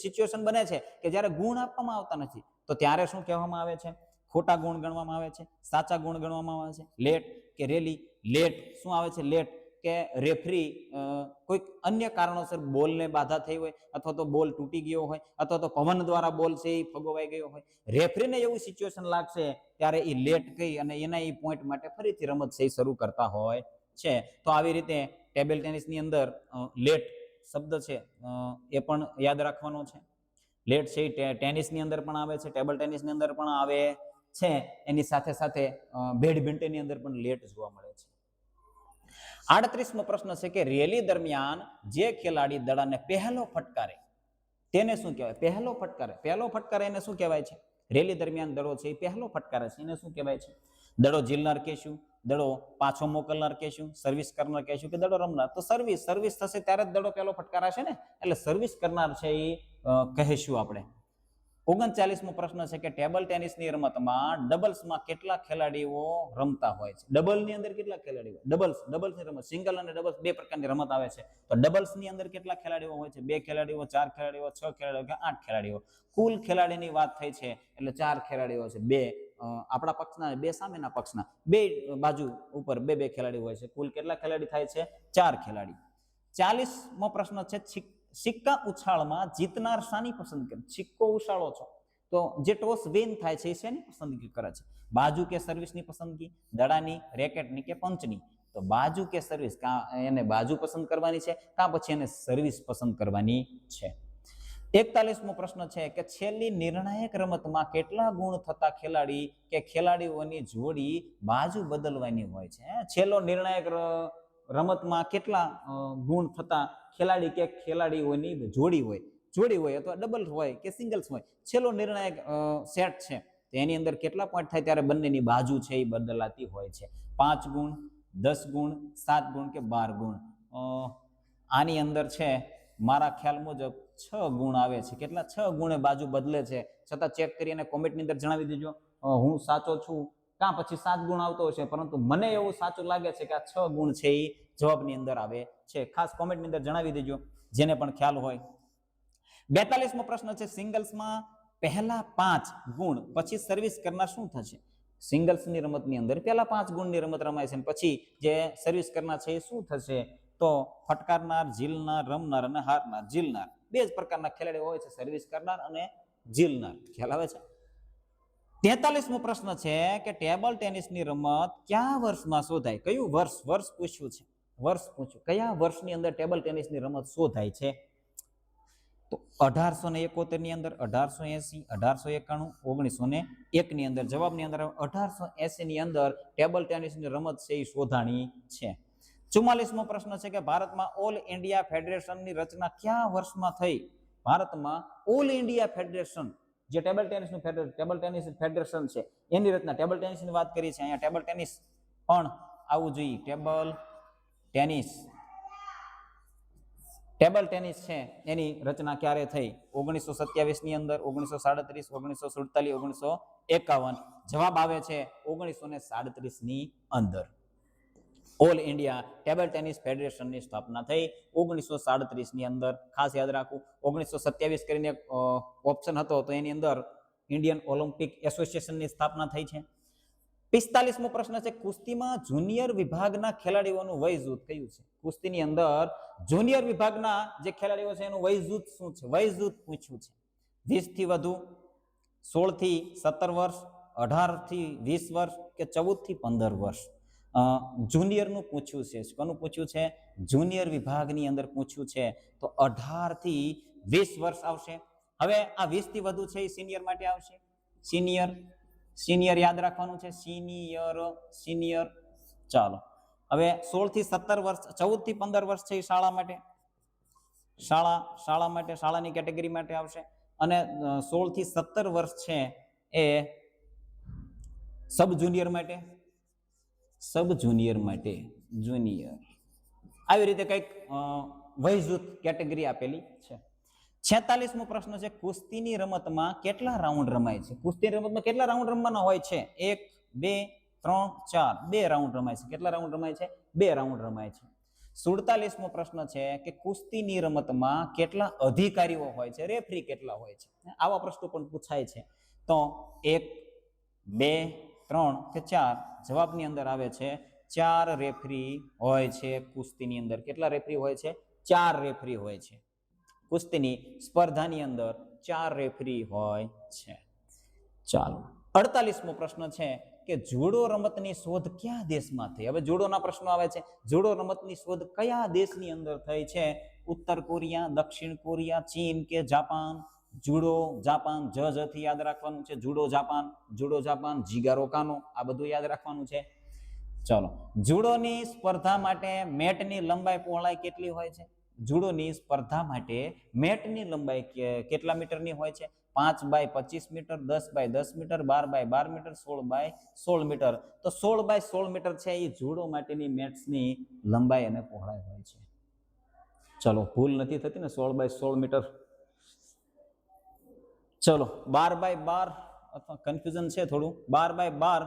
સિચ્યુએશન બને છે કે જ્યારે ગુણ આપવામાં આવતા નથી, તો ત્યારે શું કહેવામાં આવે છે? ખોટા ગુણ ગણવામાં આવે છે, સાચા ગુણ ગણવામાં આવે છે? લેટ કે રેલી? લેટ શું આવે છે? લેટ કે રેફરી કોઈક અન્ય કારણોસર બોલને બાધા થઈ હોય, અથવા તો બોલ તૂટી ગયો હોય, અથવા તો પવન દ્વારા બોલ છે એ ફગવાઈ ગયો હોય, રેફરીને એવું સિચ્યુએશન લાગશે ત્યારે એ લેટ કહી અને એના એ પોઈન્ટ માટે ફરીથી રમત છે શરૂ કરતા હોય છે. તો આવી રીતે ટેબલ ટેનિસની અંદર લેટ શબ્દ છે એ પણ યાદ રાખવાનો છે. લેટ છે ટેનિસની અંદર પણ આવે છે, ટેબલ ટેનિસની અંદર પણ આવે છે. એની સાથે સાથે બેડમિન્ટનની અંદર પણ લેટ જોવા મળે છે. 38મો પ્રશ્ન છે કે રેલી દરમિયાન જે ખેલાડી દડાને પહેલો ફટકારે તેને શું કહેવાય? પહેલો ફટકારે એને શું કહેવાય છે? રેલી દરમિયાન દડો છે એ પહેલો ફટકારે છે, એને શું કહેવાય છે? દડો ઝીલનાર કહેશું, દડો પાછો મોકલનાર કહેશું, સર્વિસ કરનાર કહેશું કે દડો રમનાર? તો સર્વિસ થશે ત્યારે જ દડો પહેલો ફટકારાશે ને, એટલે સર્વિસ કરનાર છે એ કહેશું આપણે. 39મો પ્રશ્ન છે કે ટેબલ ટેનિસની રમતમાં ડબલ્સમાં કેટલા ખેલાડીઓ રમતા હોય છે? ડબલની અંદર કેટલા ખેલાડીઓ? ડબલ્સની રમત, સિંગલ અને ડબલ્સ બે પ્રકારની રમત આવે છે. તો ડબલ્સની અંદર કેટલા ખેલાડીઓ હોય છે? 2 ખેલાડીઓ, 4 ખેલાડીઓ, 6 ખેલાડીઓ કે 8 ખેલાડીઓ? કુલ ખેલાડીની વાત થઈ છે એટલે 4 ખેલાડીઓ છે. 2 આપણા પક્ષના, 2 સામેના પક્ષના, 2 બાજુ ઉપર 2 ખેલાડી હોય છે. કુલ કેટલા ખેલાડી થાય છે? 4 ખેલાડી. 40મો પ્રશ્ન છે સિક્કા ઉછાળમાં જીતનાર શાની પસંદગી? સિક્કો ઉછાળો છો તો જે ટોસ વિન થાય છે એ શેની પસંદગી કરે છે? બાજુ કે સર્વિસની પસંદગી, દડાની, રેકેટની કે પંચની? તો બાજુ કે સર્વિસ, એને બાજુ પસંદ કરવાની છે કાં પછી એને સર્વિસ પસંદ કરવાની છે. 41મો પ્રશ્ન છે કે છેલ્લી નિર્ણાયક રમતમાં કેટલા ગુણ થતા ખેલાડી કે ખેલાડીઓની જોડી બાજુ બદલવાની હોય છે? છેલ્લો નિર્ણાયક રમતમાં કેટલા ગુણ થતા ખેલાડી કે ખેલાડીઓની જોડી હોય અથવા ડબલ હોય કે સિંગલ્સ હોય, છેલ્લો નિર્ણાયક સેટ છે તો એની અંદર કેટલા પોઈન્ટ થાય ત્યારે બંનેની બાજુ છે એ બદલાતી હોય છે. 5 ગુણ, 10 ગુણ, 7 ગુણ કે 12 ગુણ. આની અંદર છે મારા ખ્યાલ મુજબ 6 ગુણ આવે છે. કેટલા? 6 ગુણે બાજુ બદલે છે. છતાં ચેક કરી અને કોમેન્ટની અંદર જણાવી દેજો હું સાચો છું કાં પછી 7 ગુણ આવતો હશે, પરંતુ મને એવું સાચું લાગે છે કે આ 6 ગુણ છે એ જવાબની અંદર આવે છે. ખાસ કોમેન્ટની અંદર જણાવી દેજો જેને પણ ખ્યાલ હોય. 42મો પ્રશ્ન છે, સિંગલ્સમાં પહેલા 5 ગુણ પછી સર્વિસ કરનાર શું થશે? સિંગલ્સની રમતની અંદર પહેલા 5 ગુણની રમત રમાય છે, પછી જે સર્વિસ કરનાર છે એ શું થશે? તો ફટકારનાર, ઝીલનાર, રમનાર અને હારનાર. ઝીલનાર બે જ પ્રકારના ખેલાડીઓ હોય છે, સર્વિસ કરનાર અને ઝીલનાર. ખ્યાલ આવે છે? 43મો પ્રશ્ન છે કે ટેબલ ટેનિસની રમત કયા વર્ષમાં શોધાય? કયું વર્ષ? વર્ષ પૂછ્યું છે, વર્ષ પૂછ્યું. કયા વર્ષની અંદર ટેબલ ટેનિસની રમત શોધાય છે? તો 1871 ની અંદર, 1880, 1891, 1901 ની અંદર. જવાબની અંદર 1880 ની અંદર ટેબલ ટેનિસની રમત છે એ શોધાણી છે. 44મો પ્રશ્ન છે કે ભારતમાં ઓલ ઇન્ડિયા ફેડરેશનની રચના કયા વર્ષમાં થઈ? ભારતમાં ઓલ ઇન્ડિયા ફેડરેશન, જે ટેબલ ટેનિસ ફેડરેશન છે એની રચના, ટેબલ ટેનિસની વાત કરી છે અહીંયા. ટેબલ ટેનિસ પણ આવવું જોઈએ. ટેબલ ટેનિસ છે એની રચના ક્યારે થઈ? 1927 ની અંદર, 1937, 1947, 1951. જવાબ આવે છે 1937 ની અંદર. ઓલ ઇન્ડિયા ટેબલ ટેનિસ ફેડરેશનની સ્થાપના થઈ 1937 ની અંદર. ખાસ યાદ રાખવું. 1927 કરીને ઓપ્શન હતો તો એની અંદર ઇન્ડિયન ઓલિમ્પિક એસોસિએશનની સ્થાપના થઈ છે. 45મો પ્રશ્ન છે, કુસ્તીમાં જુનિયર વિભાગના ખેલાડીઓનું વય જૂથ કયું છે? કુસ્તીની અંદર જુનિયર વિભાગના જે ખેલાડીઓ છે એનું વય જૂથ શું છે? વય જૂથ પૂછ્યું છે. 20 થી વધુ, 16 થી 17 વર્ષ, 18 થી 20 વર્ષ કે 14 થી 15 વર્ષ. જુનિયરનું પૂછ્યું છે. કોનું પૂછ્યું છે? જુનિયર વિભાગની અંદર પૂછ્યું છે. તો 18 થી 20 વર્ષ આવશે. હવે આ 20 થી વધુ છે એ સિનિયર માટે આવશે. સિનિયર યાદ રાખવાનું છે. સિનિયર. ચાલો, હવે 16 થી 17 વર્ષ, 14 થી 15 વર્ષ છે એ શાળા માટે, શાળાની કેટેગરી માટે આવશે. અને 16 થી 17 વર્ષ છે એ સબ જુનિયર માટે, જુનિયર. આવી રીતે કંઈક વય જૂથ કેટેગરી આપેલી છે. 46મો પ્રશ્ન છે, કુસ્તીની રમતમાં કેટલા રાઉન્ડ રમાય છે? કુસ્તીની રમતમાં કેટલા રાઉન્ડ રમવાના હોય છે? 1, 2, 3, 4. 2 રાઉન્ડ રમાય છે. કેટલા રાઉન્ડ રમાય છે? 2 રાઉન્ડ રમાય છે. 47મો પ્રશ્ન છે કે કુસ્તીની રમતમાં કેટલા અધિકારીઓ હોય છે? રેફરી કેટલા હોય છે? આવા પ્રશ્નો પણ પૂછાય છે. તો 1, 2, 3 કે 4. જવાબની અંદર આવે છે 4 રેફરી હોય છે કુસ્તીની અંદર. કેટલા રેફરી હોય છે? 4 રેફરી હોય છે. કુસ્તીની સ્પર્ધાની અંદર 4 રેફરી હોય છે. ચાલો, 48મો પ્રશ્ન છે કે જુડો રમતની શોધ કયા દેશમાં થઈ? હવે જુડોના પ્રશ્નો આવે છે. જુડો રમતની શોધ કયા દેશની અંદર થઈ છે? ઉત્તર કોરિયા, દક્ષિણ કોરિયા, ચીન કે જાપાન? જુડો જાપાન, થી યાદ રાખવાનું છે. જુડો જાપાન, જીગારો કાનો, આ બધું યાદ રાખવાનું છે. ચાલો, જુડોની સ્પર્ધા માટે મેટની લંબાઈ પહોળાઈ કેટલી હોય છે? જુડોની સ્પર્ધા માટે મેટની લંબાઈ કેટલા મીટરની હોય છે? 5 by 25 metre, 10 by 10 metre, 12 by 12 metre, 16 by 16 metre. તો 16 બાય 16 મીટર છે એ જુડો માટેની મેટ્સની લંબાઈ અને પહોળાઈ હોય છે. ચલો, ભૂલ નથી થતી ને? 16 બાય 16 મીટર. ચલો, 12 બાય 12 અથવા કન્ફ્યુઝન છે થોડું. 12 બાય 12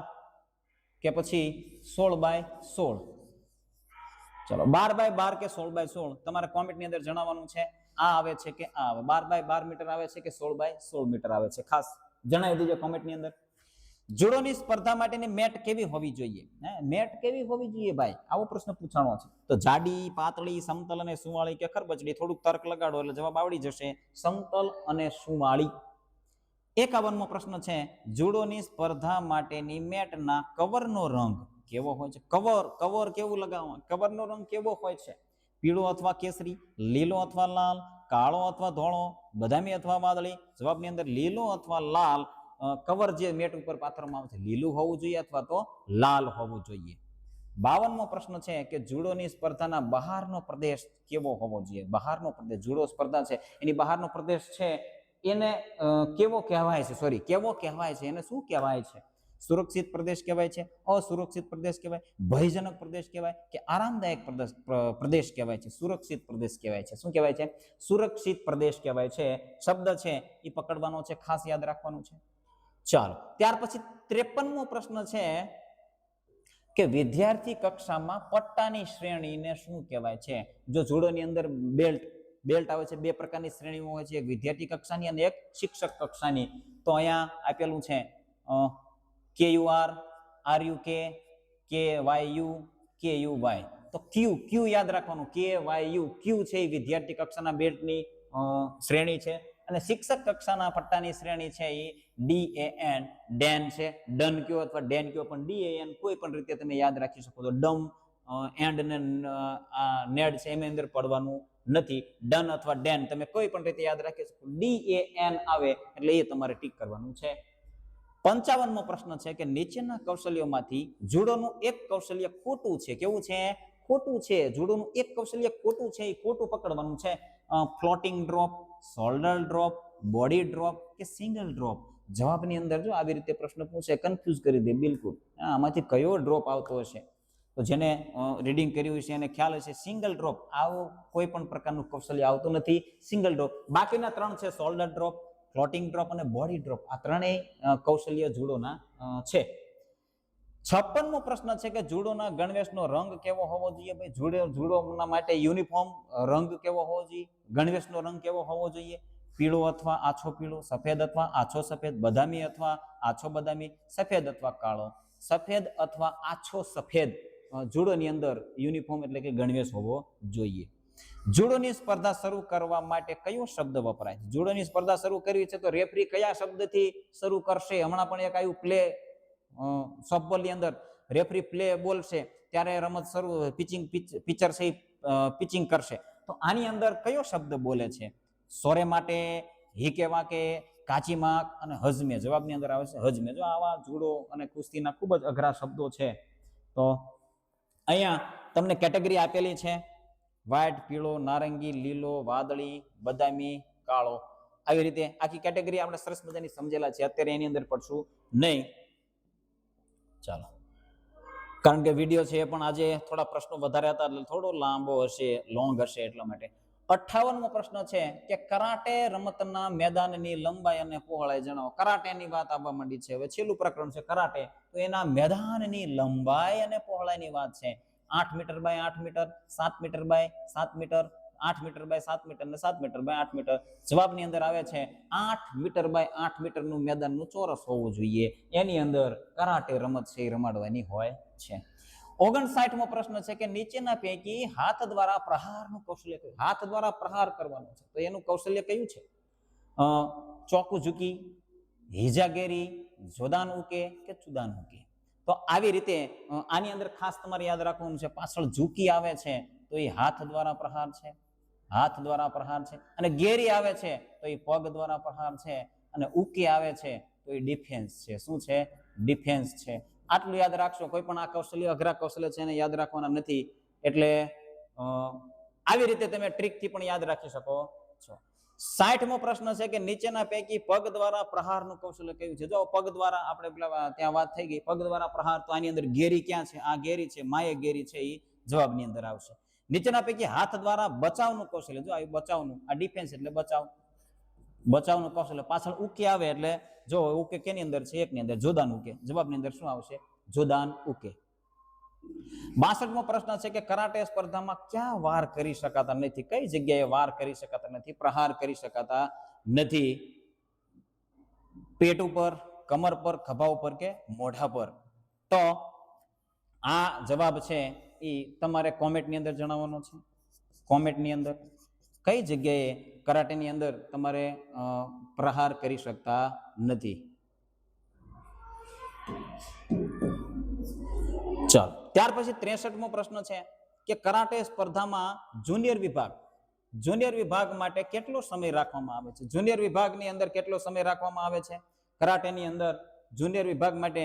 કે પછી 16 બાય 16. ચલો, 12 બાય 12 કે 16 બાય 16 તમારે કોમેન્ટની અંદર જણાવવાનું છે. આ આવે છે કે આ આવે? 12 બાય 12 મીટર આવે છે કે 16 બાય 16 મીટર આવે છે? ખાસ જણાવી દેજો કોમેન્ટની અંદર. જુડોની સ્પર્ધા માટેની મેટ કેવી હોવી જોઈએ? મેટ કેવી હોવી જોઈએ ભાઈ? આવો પ્રશ્ન પૂછાણો છે. તો જાડી, પાતળી, સમતલ અને સુવાળી કે ખરબચડી? થોડુંક તર્ક લગાડો એટલે જવાબ આવડી જશે. સમતલ અને સુવાળી. 51મો પ્રશ્ન છે, જુડોની સ્પર્ધા માટેની મેટના કવરનો રંગ કેવો હોય છે? કવર કેવું લગાવવાનું? કવરનો રંગ કેવો હોય છે? પીળો અથવા કેસરી, લીલો અથવા લાલ, કાળો અથવા ધોળો, બદામી અથવા વાદળી? જવાબની અંદર લીલો અથવા લાલ કવર જે મેટ ઉપર પાથરવામાં આવે છે લીલું હોવું જોઈએ અથવા તો લાલ હોવું જોઈએ. 52મો પ્રશ્ન છે કે જુડોની સ્પર્ધાના બહારનો પ્રદેશ કેવો હોવો જોઈએ? બહારનો પ્રદેશ, જુડો સ્પર્ધા છે એની બહારનો પ્રદેશ છે એને કેવો કહેવાય છે, સોરી કેવો કહેવાય છે, એને શું કહેવાય છે? સુરક્ષિત પ્રદેશ કહેવાય છે, અસુરક્ષિત પ્રદેશ કહેવાય, ભયજનક પ્રદેશ કહેવાય કે આરામદાયક પ્રદેશ કહેવાય છે? સુરક્ષિત પ્રદેશ કહેવાય છે. શું કહેવાય છે? સુરક્ષિત પ્રદેશ કહેવાય છે. શબ્દ છે એ પકડવાનો છે, ખાસ યાદ રાખવાનું છે. ચાલો, ત્યાર પછી 53મો પ્રશ્ન છે કે વિદ્યાર્થી કક્ષામાં પટ્ટાની શ્રેણીને શું કહેવાય છે? જો જુડોની અંદર બેલ્ટ આવે છે, બે પ્રકારની શ્રેણીઓ હોય છે, એક વિદ્યાર્થી કક્ષાની અને એક શિક્ષક કક્ષાની. તો અહીંયા આપેલું છે KUR, RUK, KYU, KUY. તો ક્યુ યાદ રાખવાનું, KYU ક્યુ છે એ વિદ્યાર્થી કક્ષાના બેલ્ટની શ્રેણી છે, અને શિક્ષક કક્ષાના પટ્ટાની શ્રેણી છે એ DAN ડેન છે. ડન કયો અથવા ડેન કયો, પણ DAN કોઈ પણ રીતે તમે યાદ રાખી શકો છો. ડમ એન્ડ ને નેડ છે એની અંદર પડવાનું નથી. ડન અથવા ડેન તમે કોઈ પણ રીતે યાદ રાખી શકો. DAN આવે એટલે એ તમારે ટીક કરવાનું છે. 55મો પ્રશ્ન છે કે નીચેના કૌશલ્યોમાંથી જુડોનું એક કૌશલ્ય ખોટું છે. કેવું છે? ખોટું છે. જુડોનું એક કૌશલ્ય ખોટું છે, એ ખોટું પકડવાનું છે. Floating drop, shoulder drop, body drop કે સિંગલ ડ્રોપ. જવાબની અંદર જો આવી રીતે પ્રશ્ન પૂછે, કન્ફ્યુઝ કરી દે બિલકુલ. આમાંથી કયો ડ્રોપ આવતો હશે? તો જેને રીડિંગ કર્યું છે એને ખ્યાલ હશે, સિંગલ ડ્રોપ આવું કોઈ પણ પ્રકારનું કૌશલ્ય આવતું નથી. Single drop. બાકીના 3 છે, શોલ્ડર ડ્રોપ, ફ્લોટિંગ ડ્રોપ અને બોડી ડ્રોપ. આ ત્રણેય કૌશલ્ય જુડોના છે. 56મો પ્રશ્ન છે કે જુડોના ગણવેશનો રંગ કેવો હોવો જોઈએ? ભાઈ જુડોના માટે યુનિફોર્મ રંગ કેવો હોવો જોઈએ? ગણવેશનો રંગ કેવો હોવો જોઈએ? પીળો અથવા આછો પીળો, સફેદ અથવા આછો સફેદ, બદામી અથવા આછો બદામી, સફેદ અથવા કાળો, સફેદ અથવા આછો સફેદ જુડોની અંદર યુનિફોર્મ એટલે કે ગણવેશ હોવો જોઈએ. જુડોની સ્પર્ધા શરૂ કરવા માટે કયો શબ્દ વપરાય છે? જુડોની સ્પર્ધા શરૂ કરવી છે તો રેફરી કયા શબ્દથી શરૂ કરશે? હમણાં પણ એક આવ્યું પ્લે સોફ્ટબોલની અંદર રેફરી પ્લે બોલશે ત્યારે રમત શરૂ પિચર છે પિચિંગ કરશે. તો આની અંદર કયો શબ્દ બોલે છે? સોરે માટે, હીકે વાકે, કાચી માક અને હજમે. જવાબની અંદર આવે છે હજમે. જો આવા જુડો અને કુસ્તીના ખૂબ જ અઘરા શબ્દો છે. તો અહીંયા તમને કેટેગરી આપેલી છે, વ્હાઈટ, પીળો, નારંગી, લીલો, વાદળી, બદામી, કાળો. આવી રીતે આખી કેટેગરી આપણે સરસ મજાની સમજેલા છે. અત્યારે એની અંદર પડશું નહીં. ચાલો, કારણ કે વિડીયો છે એ પણ આજે થોડા પ્રશ્નો વધારે હતા એટલે થોડો લાંબો હશે, લોંગ હશે, એટલા માટે. 58મો પ્રશ્ન છે કે કરાટે રમતના મેદાનની લંબાઈ અને પહોળાઈ જણાવો. કરાટેની વાત આવવા માંડી છે. હવે છેલ્લું પ્રકરણ છે કરાટે, તો એના મેદાનની લંબાઈ અને પહોળાઈની વાત છે. 8 metre by 8 metre, 7 metre by 7 metre, 8 metre by 7 metre અને 7 મીટર બાય 8 મીટર. જવાબની અંદર આવે છે 8 મીટર બાય 8 મીટરનું મેદાનનું ચોરસ હોવું જોઈએ. એની અંદર કરાટે રમત છે એ રમાડવાની હોય છે. 59મો પ્રશ્ન છે કે નીચેના પૈકી હાથ દ્વારા પ્રહારનું કૌશલ્ય કયું? હાથ દ્વારા પ્રહાર કરવાનો છે તો એનું કૌશલ્ય કયું છે? ચોકુ ઝૂકી, હિજાગેરી, જોદાન ઉકે કે ચુદાન ઉકે. તો આવી રીતે આની અંદર ખાસ તમારે યાદ રાખવાનું છે, પાછળ ઝૂકી આવે છે તો એ હાથ દ્વારા પ્રહાર છે, હાથ દ્વારા પ્રહાર છે. અને ગેરી આવે છે તો એ પગ દ્વારા પ્રહાર છે, અને ઉકે આવે છે તો એ ડિફેન્સ છે. શું છે? ડિફેન્સ છે. આટલું યાદ રાખશો. કોઈ પણ આ કૌશલ્ય અઘરા કૌશલ્ય છે એને યાદ રાખવાના નથી. એટલે આવી રીતે તમે ટ્રીકથી પણ યાદ રાખી શકો છો. 60મો પ્રશ્ન છે કે નીચેના પૈકી પગ દ્વારા પ્રહારનું કૌશલ્ય કયું છે? જો પગ દ્વારા આપણે ત્યાં વાત થઈ ગઈ, પગ દ્વારા પ્રહાર, તો આની અંદર ગેરી ક્યાં છે? આ ગેરી છે, માય ગેરી છે, એ જવાબની અંદર આવશે. નીચેના પૈકી હાથ દ્વારા બચાવનું કૌશલ્ય, જો આ બચાવનું, આ ડિફેન્સ એટલે બચાવ, બચાવનું કૌશલ્ય. પાછળ ઉકે આવે એટલે જો ઉકે કેની અંદર છે? એકની અંદર, જોદાન ઉકે. જવાબની અંદર શું આવશે? જોદાન ઉકે. 62મો પ્રશ્ન છે કે કરાટે સ્પર્ધામાં ક્યાં વાર કરી શકાતા નથી? કઈ જગ્યાએ વાર કરી શકાતા નથી, પ્રહાર કરી શકાતા નથી? પેટ ઉપર, કમર પર, ખભા ઉપર કે મોઢા પર? તો આ જવાબ છે એ તમારે કોમેન્ટની અંદર જણાવવાનો છે. કોમેન્ટની અંદર કઈ જગ્યાએ કરાટેની અંદર તમારે પ્રહાર કરી શકતા નથી. ચાલો, ત્યાર પછી 63મો પ્રશ્ન છે કે કરાટે સ્પર્ધામાં જુનિયર વિભાગ માટે કેટલો સમય રાખવામાં આવે છે? જુનિયર વિભાગની અંદર કેટલો સમય રાખવામાં આવે છે? કરાટેની અંદર જુનિયર વિભાગ માટે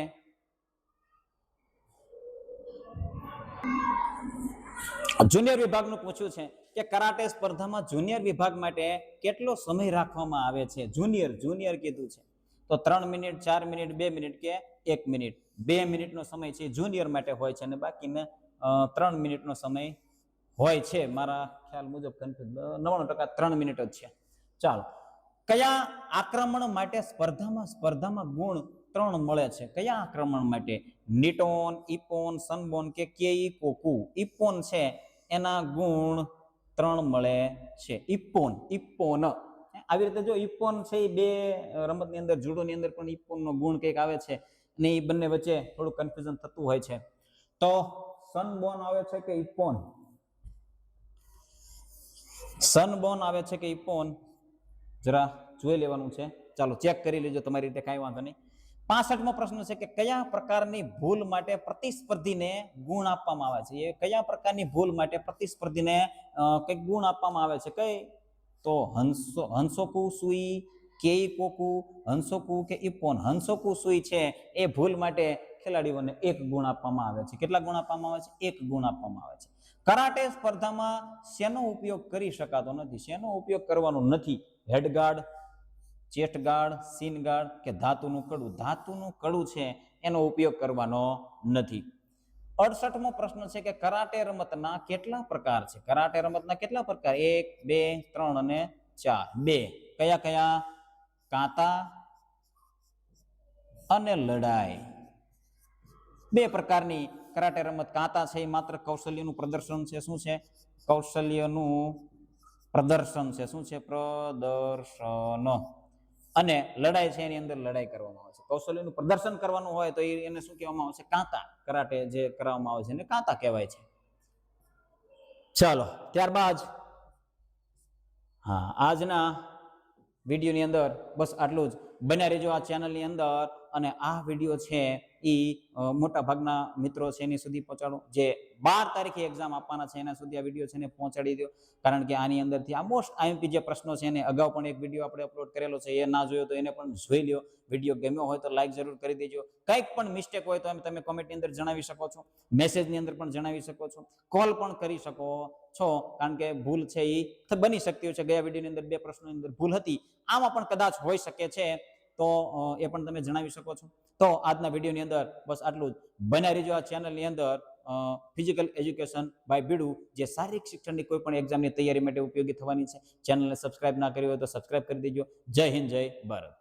જુનિયર વિભાગનું પૂછ્યું છે કે કરાટે સ્પર્ધામાં જુનિયર વિભાગ માટે કેટલો સમય રાખવામાં આવે છે? જુનિયર કીધું છે તો 3 મિનિટ, 4 મિનિટ, 2 મિનિટ કે 1 મિનિટ? 2 મિનિટનો સમય છે જુનિયર માટે હોય છે અને બાકીને 3 મિનિટનો સમય હોય છે. મારા ખ્યાલ મુજબ 99% 3 મિનિટ જ છે. ચાલો, કયા આક્રમણ માટે સ્પર્ધામાં ગુણ 3 મળે છે? કયા આક્રમણ માટે? નિટોન, ઇપોન, સનબોન કે કેઈ કોકુ? ઇપોન છે એના ગુણ 3 મળે છે. ઇપોન આવી રીતે જો ઇપોન છે એ બે રમતની અંદર, જુડોની અંદર પણ ઇપોનનો ગુણ કંઈક આવે છે અને એ બંને વચ્ચે થોડું કન્ફ્યુઝન થતું હોય છે. તો સનબોન આવે છે કે ઇપોન? સનબોન આવે છે કે ઇપોન? જરા જોઈ લેવાનું છે. ચાલો ચેક કરી લેજો તમારી રીતે, કાંઈ વાંધો નહીં. 65મો પ્રશ્ન છે કે કયા પ્રકારની ભૂલ માટે પ્રતિસ્પર્ધીને ગુણ આપવામાં આવે છે? એ કયા પ્રકારની ભૂલ માટે પ્રતિસ્પર્ધીને કંઈક ગુણ આપવામાં આવે છે? કઈ? તો હંસોકુ સુઈ, કેઈ કોકુ, હંસોકુ કે ઇપોન? હંસોકુ સુઈ છે એ ભૂલ માટે ખેલાડીઓને 1 ગુણ આપવામાં આવે છે. કેટલા ગુણ આપવામાં આવે છે? 1 ગુણ આપવામાં આવે છે. કરાટે સ્પર્ધામાં શેનો ઉપયોગ કરી શકાતો નથી? શેનો ઉપયોગ કરવાનો નથી? હેડગાર્ડ, ચેસ્ટ ગાર્ડ, સીન ગાર્ડ કે ધાતુનું કડું? ધાતુનું કડું છે એનો ઉપયોગ કરવાનો નથી. 68મો પ્રશ્ન છે કે કરાટે રમતના કેટલા પ્રકાર છે? કરાટે રમતના કેટલા પ્રકાર? 1, 2, 3 અને 4. 2 કયા કયા? કાતા અને લડાઈ. 2 પ્રકારની કરાટે રમત. કાતા છે એ માત્ર કૌશલ્યનું પ્રદર્શન છે. શું છે? કૌશલ્યનું પ્રદર્શન છે. શું છે? પ્રદર્શન. અને લડાઈ છે એની અંદર લડાઈ કરવામાં આવે છે. કૌશલ્યનું પ્રદર્શન કરવાનું હોય તો એને શું કહેવામાં આવે છે? કાતા. કરાટે જે કરવામાં આવે છે એને કાતા કહેવાય છે. ચાલો, ત્યારબાદ આજના વિડીયોની અંદર બસ આટલું જ. બન્યા રહેજો આ ચેનલની અંદર અને આ વિડીયો છે એ મોટા ભાગના મિત્રો છે એની સુધી પહોંચાડો. જે 12 તારીખે એક્ઝામ આપવાના છે એના સુધી આ વિડીયો છે એને પહોંચાડી દો. કારણ કે આની અંદરથી આ મોસ્ટ આઈએમપી જે પ્રશ્નો છે એને અગાઉ પણ એક વિડીયો આપણે અપલોડ કરેલો છે, એ ના જોયો તો એને પણ જોઈ લ્યો. વિડીયો ગમ્યો હોય તો લાઈક જરૂર કરી દેજો. કંઈક પણ મિસ્ટેક હોય તો તમે કોમેન્ટની અંદર જણાવી શકો છો, મેસેજની અંદર પણ જણાવી શકો છો, કોલ પણ કરી શકો છો. કારણ કે ભૂલ છે એ બની શકતી હોય છે. ગયા વિડીયોની અંદર 2 પ્રશ્નોની અંદર ભૂલ હતી, આમાં પણ કદાચ હોઈ શકે છે, તો એ પણ તમે જણાવી શકો છો. તો આજના વિડીયોની અંદર બસ આટલું જ. બન્યા રહેજો આ ચેનલની અંદર ફિઝિકલ એજ્યુકેશન બાય બીડુ, જે શારીરિક શિક્ષણની કોઈ પણ એક્ઝામની તૈયારી માટે ઉપયોગી થવાની છે. ચેનલને સબસ્ક્રાઇબ ના કરી હોય તો સબસ્ક્રાઇબ કરી દેજો. જય હિન્દ, જય ભારત.